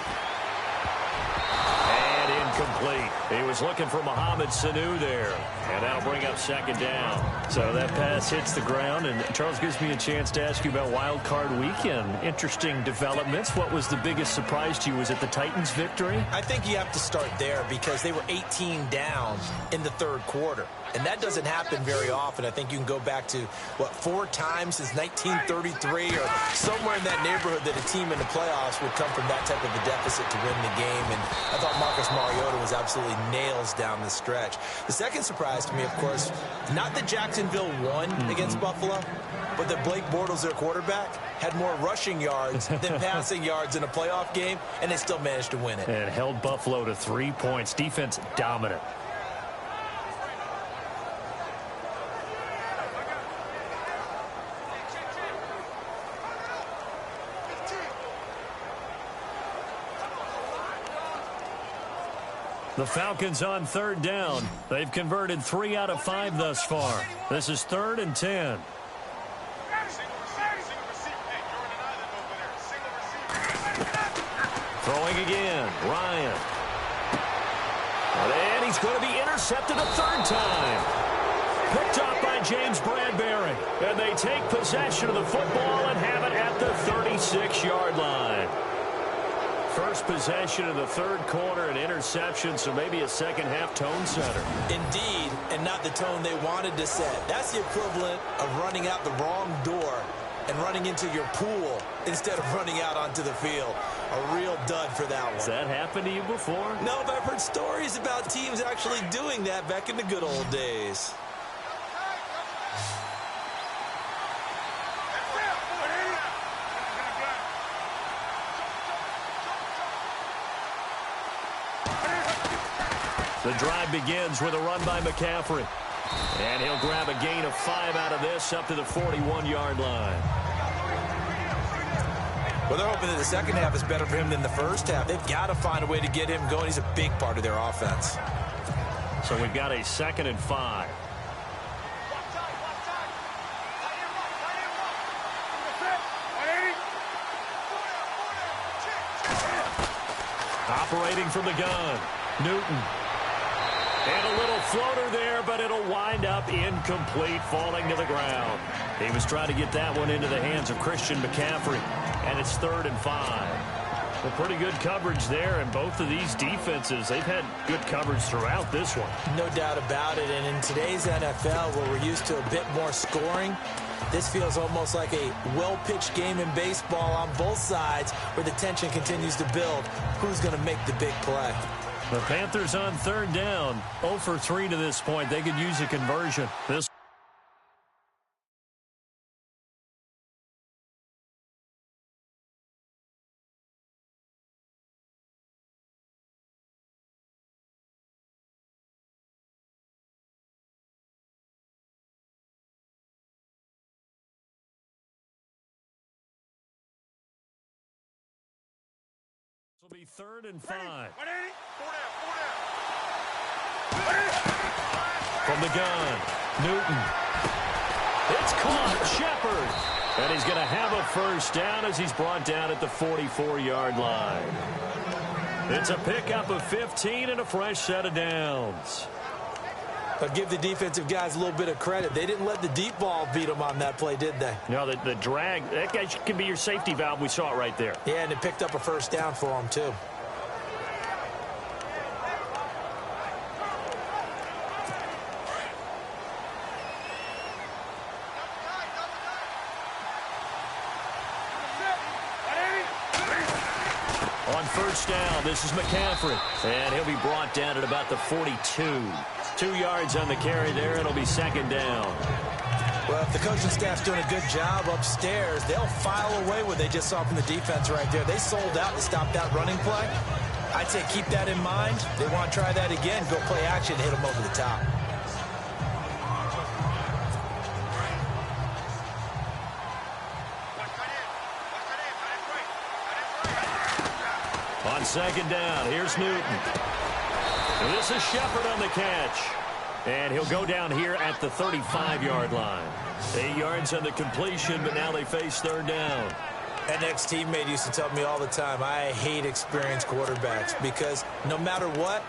Speaker 7: And incomplete. He was looking for Mohamed Sanu there. And that'll bring up 2nd down.
Speaker 10: So that pass hits the ground, and Charles gives me a chance to ask you about Wild Card Weekend. Interesting developments. What was the biggest surprise to you? Was it the Titans' victory?
Speaker 8: I think you have to start there because they were 18 down in the third quarter. And that doesn't happen very often. I think you can go back to, 4 times since 1933 or somewhere in that neighborhood that a team in the playoffs would come from that type of a deficit to win the game. And I thought Marcus Mariota was absolutely nails down the stretch. The second surprise to me, of course, not that Jacksonville won against Buffalo, but that Blake Bortles, their quarterback, had more rushing yards than passing yards in a playoff game, and they still managed to win it.
Speaker 10: And held Buffalo to 3 points. Defense dominant.
Speaker 7: The Falcons on third down. They've converted 3 out of 5 thus far. This is 3rd and 10. Throwing again, Ryan. And he's going to be intercepted a 3rd time. Picked off by James Bradbury. And they take possession of the football and have it at the 36-yard line. First possession of the 3rd quarter, an interception, so maybe a second-half tone setter.
Speaker 8: Indeed, and not the tone they wanted to set. That's the equivalent of running out the wrong door and running into your pool instead of running out onto the field. A real dud for that one.
Speaker 7: Has that happened to you before?
Speaker 8: No, but I've heard stories about teams actually doing that back in the good old days.
Speaker 7: The drive begins with a run by McCaffrey. And he'll grab a gain of 5 out of this up to the 41-yard line.
Speaker 8: Well, they're hoping that the second half is better for him than the first half. They've got to find a way to get him going. He's a big part of their offense.
Speaker 7: So we've got a 2nd and 5. Operating from the gun, Newton. And a little floater there, but it'll wind up incomplete, falling to the ground. He was trying to get that one into the hands of Christian McCaffrey, and it's 3rd and 5. Well, pretty good coverage there, and both of these defenses, they've had good coverage throughout this one.
Speaker 8: No doubt about it, and in today's NFL, where we're used to a bit more scoring, this feels almost like a well-pitched game in baseball on both sides, where the tension continues to build. Who's going to make the big play?
Speaker 7: The Panthers on 3rd down, 0 for 3 to this point. They could use a conversion. This will be 3rd and 5. From the gun, Newton. It's caught, Shepard. And he's going to have a first down as he's brought down at the 44-yard line. It's a pickup of 15 and a fresh set of downs.
Speaker 8: I'll give the defensive guys a little bit of credit. They didn't let the deep ball beat them on that play, did they?
Speaker 7: No, the drag, that guy can be your safety valve. We saw it right there.
Speaker 8: Yeah, and it picked up a first down for them, too.
Speaker 7: On first down, this is McCaffrey. And he'll be brought down at about the 42. 2 yards on the carry there. It'll be 2nd down.
Speaker 8: Well, if the coaching staff's doing a good job upstairs, they'll file away what they just saw from the defense right there. They sold out to stop that running play. I'd say keep that in mind. They want to try that again. Go play action, hit them over the top.
Speaker 7: On 2nd down, here's Newton. And this is Shepard on the catch. And he'll go down here at the 35-yard line. 8 yards on the completion, but now they face 3rd down.
Speaker 8: An ex-teammate used to tell me all the time, I hate experienced quarterbacks because no matter what,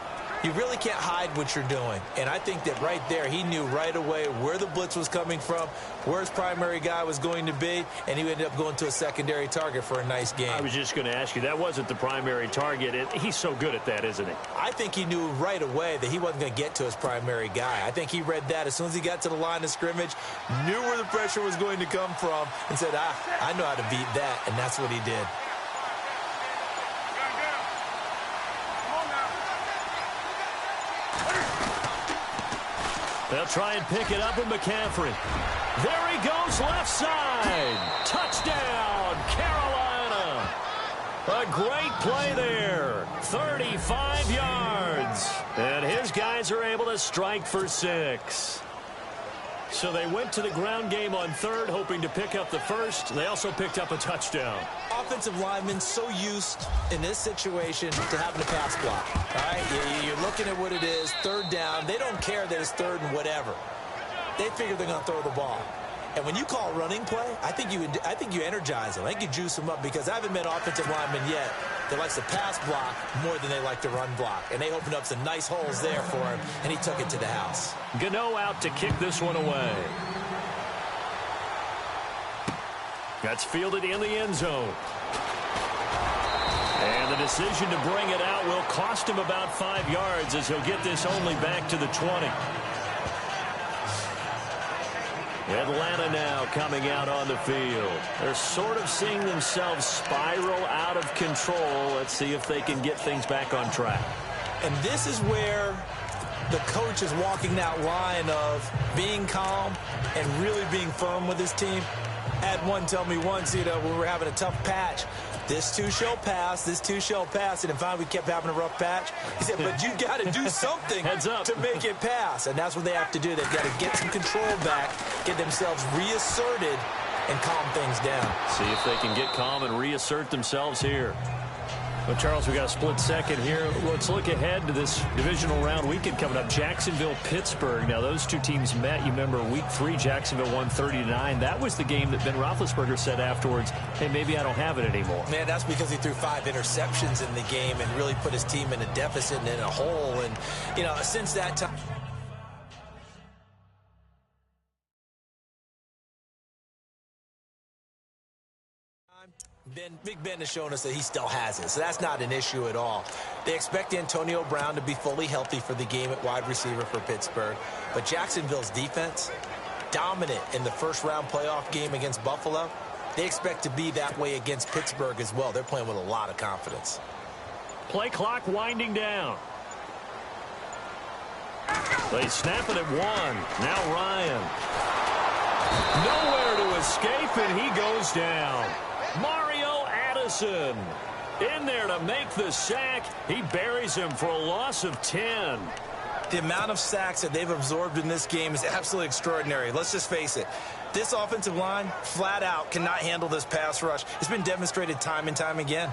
Speaker 8: you really can't hide what you're doing. And I think that right there, he knew right away where the blitz was coming from, where his primary guy was going to be, and he ended up going to a secondary target for a nice game.
Speaker 7: I was just going to ask you, that wasn't the primary target. He's so good at that, isn't he?
Speaker 8: I think he knew right away that he wasn't going to get to his primary guy. I think he read that as soon as he got to the line of scrimmage, knew where the pressure was going to come from, and said, I know how to beat that, and that's what he did.
Speaker 7: They'll try and pick it up with McCaffrey. There he goes, left side. Touchdown, Carolina. A great play there. 35 yards. And his guys are able to strike for 6. So they went to the ground game on third, hoping to pick up the first. They also picked up a touchdown.
Speaker 8: Offensive linemen so used in this situation to having a pass block. All right, you're looking at what it is, third down. They don't care that it's third and whatever. They figure they're going to throw the ball. And when you call a running play, I think you energize them. I think you juice them up, because I haven't met offensive linemen yet that likes to pass block more than they like to run block. And they opened up some nice holes there for him, and he took it to the house.
Speaker 7: Gano out to kick this one away. That's fielded in the end zone. And the decision to bring it out will cost him about 5 yards, as he'll get this only back to the 20. Atlanta now coming out on the field. They're sort of seeing themselves spiral out of control. Let's see if they can get things back on track.
Speaker 8: And this is where the coach is walking that line of being calm and really being firm with his team. I had one tell me once, when we were having a tough patch, this too shall pass, this too shall pass. And then finally we kept having a rough patch. He said, but you got to do something to make it pass. And that's what they have to do. They've got to get some control back, get themselves reasserted, and calm things down.
Speaker 7: See if they can get calm and reassert themselves here. Well, Charles, we got a split second here. Let's look ahead to this divisional round weekend coming up. Jacksonville, Pittsburgh. Now, those two teams met. You remember week 3, Jacksonville won 30-9. That was the game that Ben Roethlisberger said afterwards, hey, maybe I don't have it anymore.
Speaker 8: Man, that's because he threw 5 interceptions in the game and really put his team in a deficit and in a hole. And, since that time. Big Ben has shown us that he still has it, so that's not an issue at all. They expect Antonio Brown to be fully healthy for the game at wide receiver for Pittsburgh, but Jacksonville's defense, dominant in the first-round playoff game against Buffalo, they expect to be that way against Pittsburgh as well. They're playing with a lot of confidence.
Speaker 7: Play clock winding down. They snap it at 1. Now Ryan. Nowhere to escape, and he goes down. Mario Addison in there to make the sack. He buries him for a loss of 10.
Speaker 8: The amount of sacks that they've absorbed in this game is absolutely extraordinary. Let's just face it. This offensive line, flat out, cannot handle this pass rush. It's been demonstrated time and time again.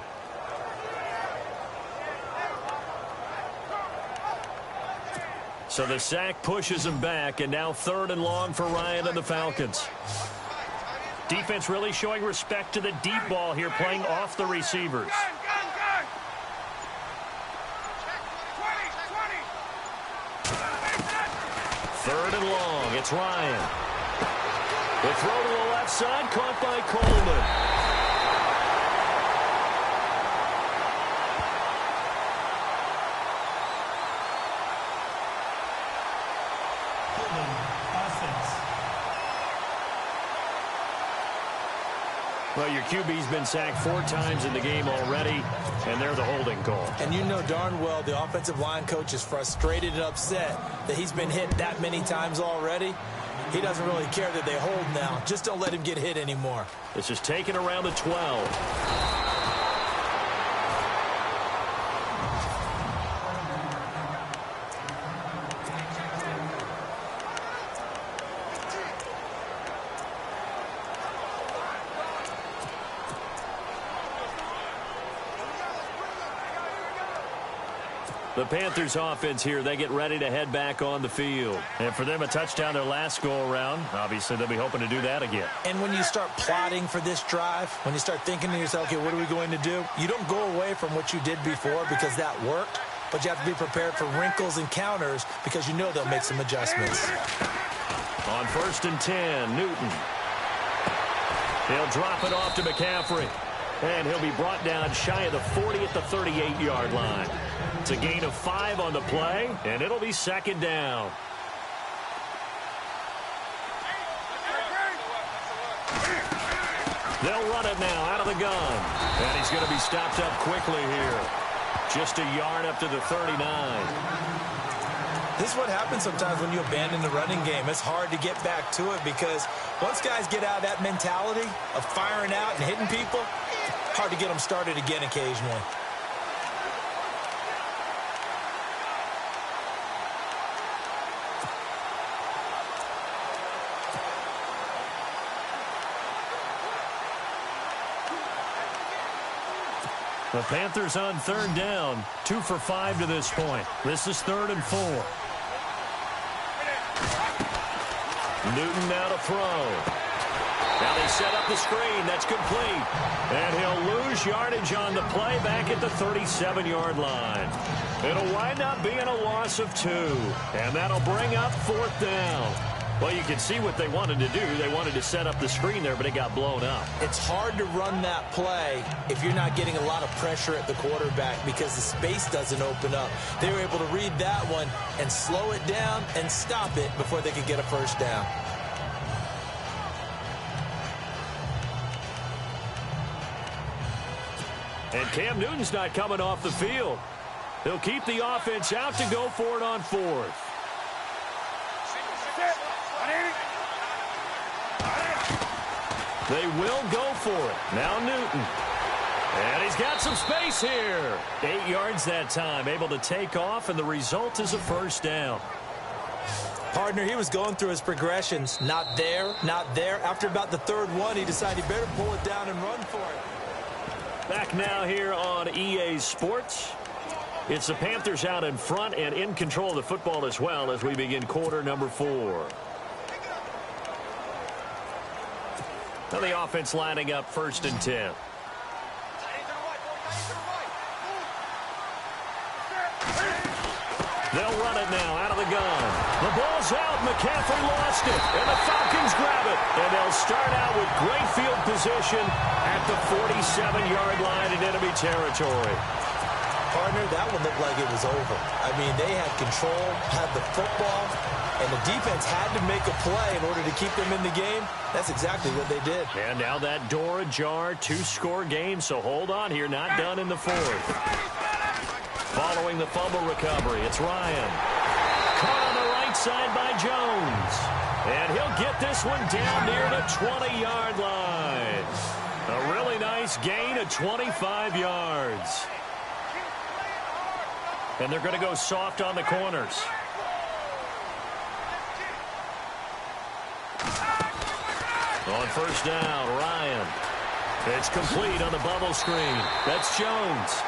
Speaker 7: So the sack pushes him back, and now 3rd and long for Ryan and the Falcons. Defense really showing respect to the deep ball here, playing off the receivers. 3rd and long. It's Ryan. The throw to the left side, caught by Coleman. Well, your QB's been sacked 4 times in the game already, and they're the holding call.
Speaker 8: And you know darn well the offensive line coach is frustrated and upset that he's been hit that many times already. He doesn't really care that they hold now. Just don't let him get hit anymore.
Speaker 7: This is taken around the 12. The Panthers offense here, they get ready to head back on the field. And for them, a touchdown their last go-around. Obviously, they'll be hoping to do that again.
Speaker 8: And when you start plotting for this drive, when you start thinking to yourself, okay, what are we going to do? You don't go away from what you did before because that worked, but you have to be prepared for wrinkles and counters because you know they'll make some adjustments.
Speaker 7: On 1st and 10, Newton. He'll drop it off to McCaffrey. And he'll be brought down shy of the 40 at the 38-yard line. It's a gain of 5 on the play, and it'll be 2nd down. They'll run it now out of the gun. And he's going to be stopped up quickly here. Just a yard up to the 39.
Speaker 8: This is what happens sometimes when you abandon the running game. It's hard to get back to it because once guys get out of that mentality of firing out and hitting people, hard to get them started again occasionally.
Speaker 7: The Panthers on third down, 2 for 5 to this point. This is 3rd and 4. Newton now to throw. Now they set up the screen. That's complete. And he'll lose yardage on the play back at the 37-yard line. It'll wind up being a loss of 2. And that'll bring up 4th down. Well, you can see what they wanted to do. They wanted to set up the screen there, but it got blown up.
Speaker 8: It's hard to run that play if you're not getting a lot of pressure at the quarterback because the space doesn't open up. They were able to read that one and slow it down and stop it before they could get a first down.
Speaker 7: And Cam Newton's not coming off the field. He'll keep the offense out to go for it on 4th. They will go for it. Now Newton. And he's got some space here. 8 yards that time, able to take off, and the result is a first down.
Speaker 8: Partner, he was going through his progressions. Not there, not there. After about the 3rd one, he decided he better pull it down and run for it.
Speaker 7: Back now here on EA Sports. It's the Panthers out in front and in control of the football as well as we begin quarter number 4. Now the offense lining up 1st and 10. They'll run it now out of the gun. The ball's out. McCaffrey lost it. And the Falcons grab it. And they'll start out with great field position at the 47-yard line in enemy territory.
Speaker 8: Partner, that one looked like it was over. I mean, they had control, had the football, and the defense had to make a play in order to keep them in the game. That's exactly what they did.
Speaker 7: And now that door ajar, 2-score game, so hold on here, not done in the 4th. Following the fumble recovery, it's Ryan. Caught on the right side by Jones. And he'll get this one down near the 20-yard line. A really nice gain of 25 yards. And they're going to go soft on the corners. On first down, Ryan. It's complete on the bubble screen. That's Jones.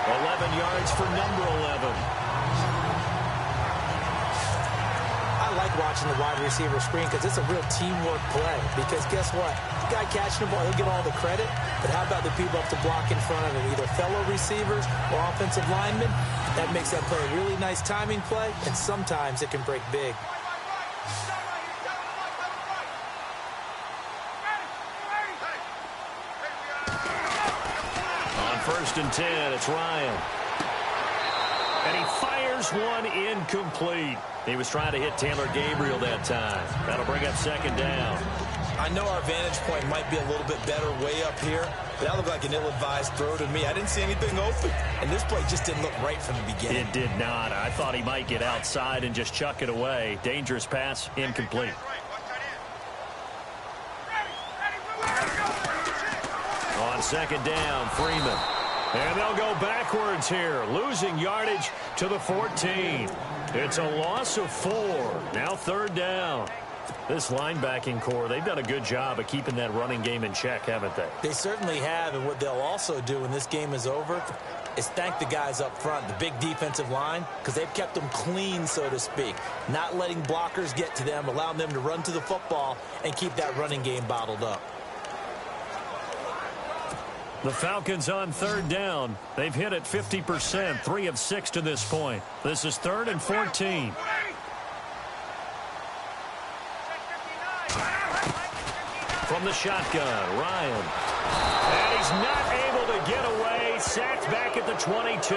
Speaker 7: 11 yards for number 11.
Speaker 8: I like watching the wide receiver screen because it's a real teamwork play. Because guess what? The guy catching the ball, he'll get all the credit. But how about the people up to block in front of him? Either fellow receivers or offensive linemen. That makes that play a really nice timing play. And sometimes it can break big.
Speaker 7: On 1st and 10, it's Ryan. And he fires one incomplete. He was trying to hit Taylor Gabriel that time. That'll bring up 2nd down.
Speaker 8: I know our vantage point might be a little bit better way up here, but that looked like an ill-advised throw to me. I didn't see anything open, and this play just didn't look right from the beginning.
Speaker 7: It did not. I thought he might get outside and just chuck it away. Dangerous pass, incomplete. On 2nd down, Freeman. And they'll go backwards here, losing yardage to the 14. It's a loss of 4. Now 3rd down. This linebacking core, they've done a good job of keeping that running game in check, haven't they?
Speaker 8: They certainly have, and what they'll also do when this game is over is thank the guys up front, the big defensive line, because they've kept them clean, so to speak. Not letting blockers get to them, allowing them to run to the football and keep that running game bottled up.
Speaker 7: The Falcons on 3rd down. They've hit it 50%, 3 of 6 to this point. This is 3rd and 14. From the shotgun, Ryan. And he's not able to get away. Sacked back at the 22.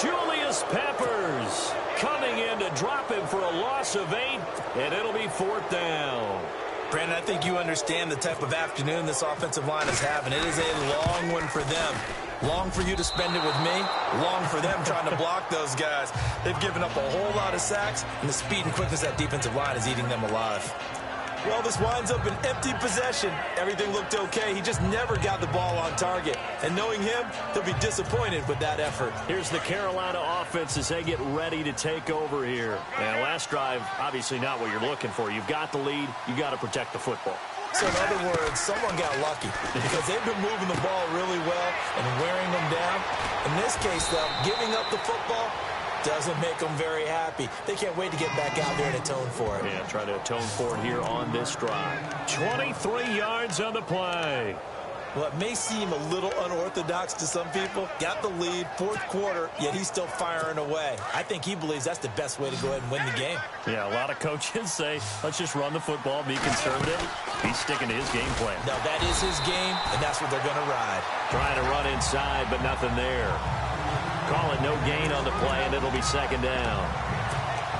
Speaker 7: Julius Peppers coming in to drop him for a loss of 8, and it'll be 4th down.
Speaker 8: Brandon, I think you understand the type of afternoon this offensive line is having. It is a long one for them. Long for you to spend it with me. Long for them trying to block those guys. They've given up a whole lot of sacks, and the speed and quickness of that defensive line is eating them alive. Well, this winds up an empty possession. Everything looked okay. He just never got the ball on target. And knowing him, he'll be disappointed with that effort.
Speaker 7: Here's the Carolina offense as they get ready to take over here. And last drive, obviously not what you're looking for. You've got the lead. You got to protect the football.
Speaker 8: So in other words, someone got lucky because they've been moving the ball really well and wearing them down. In this case, though, giving up the football doesn't make them very happy. They can't wait to get back out there and atone for it.
Speaker 7: Yeah, try to atone for it here on this drive. 23 yards on the play.
Speaker 8: Well, it may seem a little unorthodox to some people. Got the lead, fourth quarter, yet he's still firing away. I think he believes that's the best way to go ahead and win the game.
Speaker 7: Yeah, a lot of coaches say, let's just run the football, be conservative. He's sticking to his game plan.
Speaker 8: No, that is his game, and that's what they're going to ride.
Speaker 7: Trying to run inside, but nothing there. Call it no gain on the play, and it'll be second down.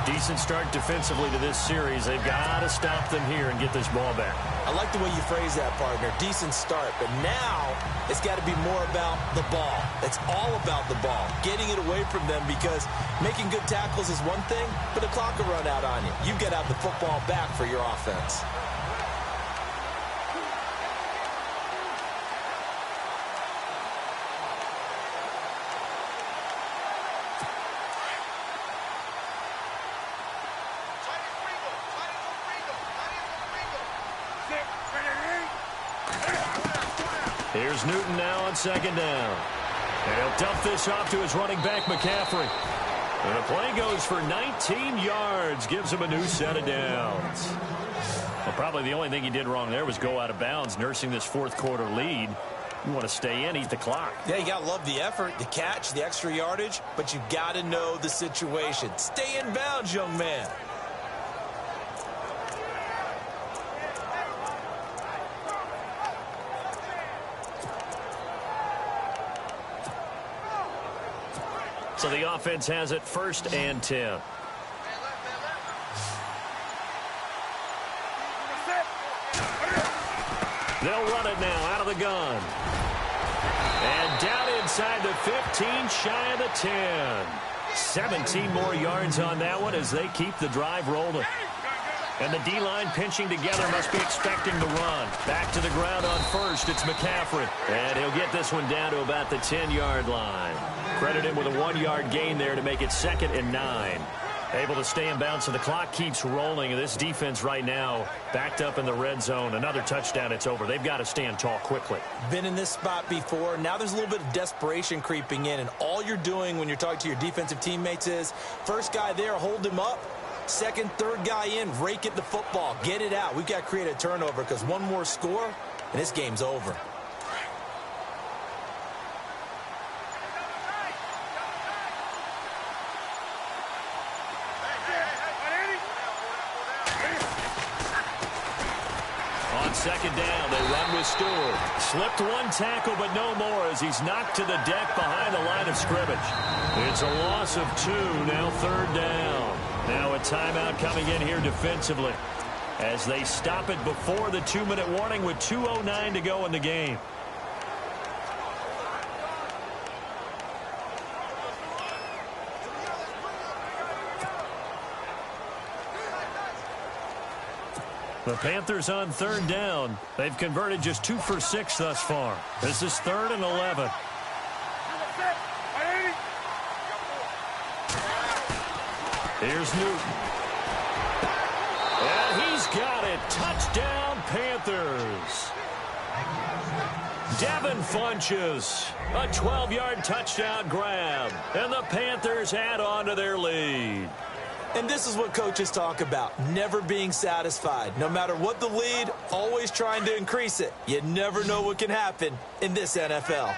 Speaker 7: Decent start defensively to this series. They've got to stop them here and get this ball back.
Speaker 8: I like the way you phrase that, partner. Decent start, but now it's got to be more about the ball. It's all about the ball, getting it away from them, because making good tackles is one thing, but the clock will run out on you. You've got to have the football back for your offense.
Speaker 7: Here's Newton now on second down. And he'll dump this off to his running back, McCaffrey. And the play goes for 19 yards, gives him a new set of downs. Well, probably the only thing he did wrong there was go out of bounds, nursing this fourth quarter lead. You want to stay in, eat the clock.
Speaker 8: Yeah, you got to love the effort, the catch, the extra yardage, but you got to know the situation. Stay in bounds, young man.
Speaker 7: So the offense has it 1st and 10. They'll run it now out of the gun. And down inside the 15, shy of the 10. 17 more yards on that one as they keep the drive rolling. And the D-line pinching together, must be expecting the run. Back to the ground on first, it's McCaffrey. And he'll get this one down to about the 10-yard line. Credit him with a 1-yard gain there to make it 2nd and 9. Able to stay in bounds, so the clock keeps rolling. This defense right now backed up in the red zone. Another touchdown, it's over. They've got to stand tall quickly.
Speaker 8: Been in this spot before. Now there's a little bit of desperation creeping in, and all you're doing when you're talking to your defensive teammates is, first guy there, hold him up. Second, third guy in, rake at the football. Get it out. We've got to create a turnover, because one more score, and this game's over.
Speaker 7: Second down, they run with Stewart. Slipped one tackle, but no more as he's knocked to the deck behind the line of scrimmage. It's a loss of 2, now 3rd down. Now a timeout coming in here defensively as they stop it before the 2-minute warning with 2:09 to go in the game. The Panthers on 3rd down. They've converted just 2 for 6 thus far. This is 3rd and 11. Here's Newton. And he's got it. Touchdown, Panthers. Devin Funches. A 12-yard touchdown grab. And the Panthers add on to their lead.
Speaker 8: And this is what coaches talk about, never being satisfied. No matter what the lead, always trying to increase it. You never know what can happen in this NFL.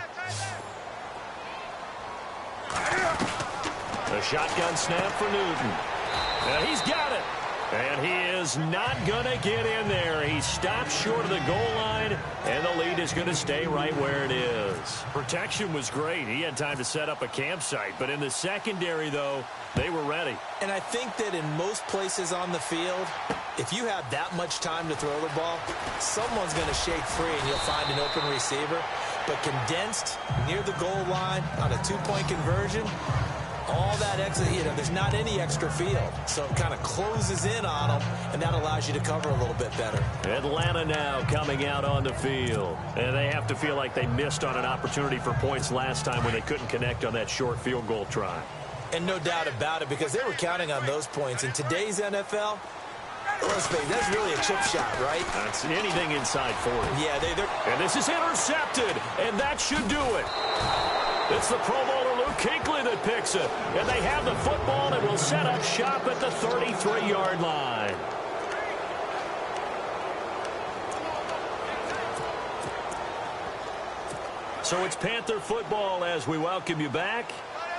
Speaker 7: The shotgun snap for Newton. And he's got it. And he is not going to get in there. He stops short of the goal line, and the lead is going to stay right where it is. Protection was great. He had time to set up a campsite. But in the secondary, though, they were ready.
Speaker 8: And I think that in most places on the field, if you have that much time to throw the ball, someone's going to shake free and you'll find an open receiver. But condensed near the goal line on a 2-point conversion, all that extra, there's not any extra field. So it kind of closes in on them, and that allows you to cover a little bit better.
Speaker 7: Atlanta now coming out on the field. And they have to feel like they missed on an opportunity for points last time when they couldn't connect on that short field goal try. And
Speaker 8: no doubt about it, because they were counting on those points. In today's NFL, let's face it, that's really a chip shot, right?
Speaker 7: That's anything inside 40.
Speaker 8: Yeah,
Speaker 7: and this is intercepted, and that should do it. It's the Pro Bowler Luke Kuechly that picks it. And they have the football and will set up shop at the 33-yard line. So it's Panther football as we welcome you back.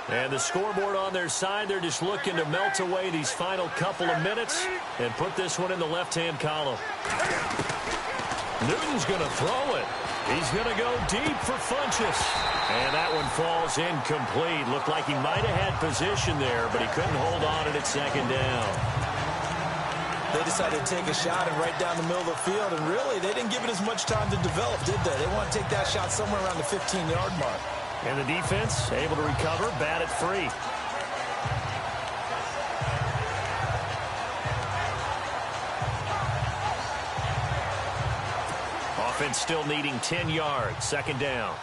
Speaker 7: And the scoreboard on their side, they're just looking to melt away these final couple of minutes and put this one in the left-hand column. Newton's going to throw it. He's going to go deep for Funchess. And that one falls incomplete. Looked like he might have had position there, but he couldn't hold on at second down.
Speaker 8: They decided to take a shot and right down the middle of the field, and really, they didn't give it as much time to develop, did they? They want to take that shot somewhere around the 15-yard mark.
Speaker 7: And the defense able to recover, bat it free. Offense still needing 10 yards, second down.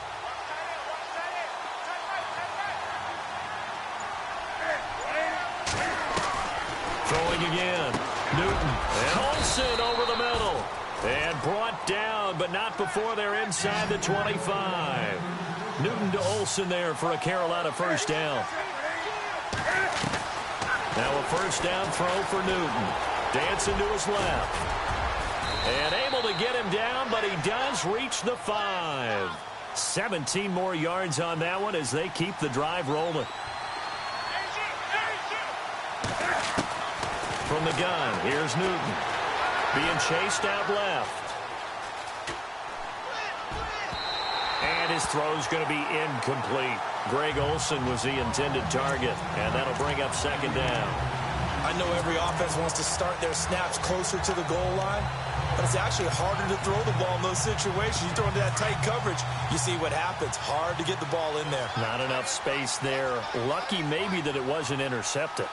Speaker 7: Throwing again. Newton. And Olsen over the middle. And brought down, but not before they're inside the 25. Newton to Olsen there for a Carolina first down. Now a first down throw for Newton. Dancing to his left. And able to get him down, but he does reach the 5. 17 more yards on that one as they keep the drive rolling. From the gun, here's Newton. Being chased out left. And his throw's going to be incomplete. Greg Olsen was the intended target, and that'll bring up second down.
Speaker 8: I know every offense wants to start their snaps closer to the goal line, but it's actually harder to throw the ball in those situations. You throw into that tight coverage, you see what happens. Hard to get the ball in there.
Speaker 7: Not enough space there. Lucky maybe that it wasn't intercepted.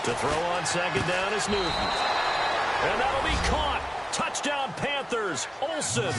Speaker 7: To throw on second down is Newton. And that'll be caught. Touchdown Panthers. Olsen.